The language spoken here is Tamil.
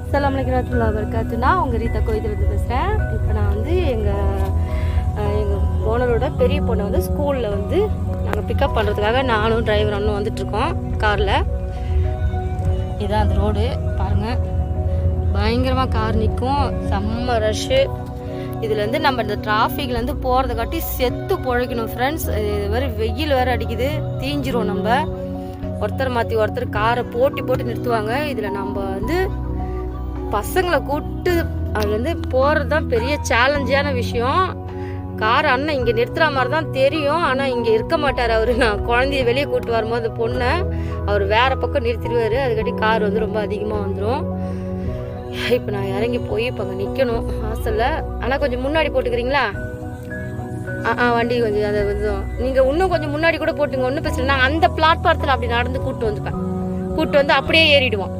அஸ்ஸலாமு அலைக்கும் வரஹ்மத்துல்லாஹி வபரகாத்துஹு. உங்கள் ரீதா கோயிலிருந்து பேசுகிறேன். இப்போ நான் வந்து எங்கள் ஓனரோட பெரிய பொண்ணை வந்து ஸ்கூலில் வந்து நாங்கள் பிக்கப் பண்ணுறதுக்காக நானும் டிரைவர் அண்ணனும் வந்துட்டுருக்கோம் காரில். இதுதான் அந்த ரோடு பாருங்கள், பயங்கரமாக கார் நிற்கும், செம்ம ரஷ்ஷு. இதுலேருந்து நம்ம இந்த டிராஃபிக்லேருந்து போகிறத காட்டி செத்து பொழைக்கணும் ஃப்ரெண்ட்ஸ். இது மாதிரி வெயில் வேறு அடிக்குது, தீஞ்சிரும். நம்ம ஒருத்தர் மாற்றி ஒருத்தர் காரை போட்டி போட்டு நிறுத்துவாங்க. இதில் நம்ம வந்து பசங்களை கூப்பிட்டு அதுலேருந்து போகிறது தான் பெரிய சேலஞ்சான விஷயம். கார் அண்ணன் இங்கே நிறுத்துகிற மாதிரி தான் தெரியும், ஆனால் இங்கே இருக்க மாட்டார் அவர். நான் குழந்தைய வெளியே கூப்பிட்டு வரும்போது பொண்ணை அவர் வேறு பக்கம் நிறுத்திடுவார். அதுக்காட்டி கார் வந்து ரொம்ப அதிகமாக வந்துடும். இப்போ நான் இறங்கி போய் இப்போ அங்கே நிற்கணும் ஹாஸ்டலில். ஆனால் கொஞ்சம் முன்னாடி போட்டுக்கிறீங்களா? வண்டி கொஞ்சம் அதை கொஞ்சம் நீங்கள் இன்னும் கொஞ்சம் முன்னாடி கூட போட்டுங்க, ஒன்றும் பிரச்சனை. நான் அந்த பிளாட்ஃபாரத்தில் அப்படி நடந்து கூப்பிட்டு வந்துப்பேன். கூப்பிட்டு வந்து அப்படியே ஏறிடுவோம்.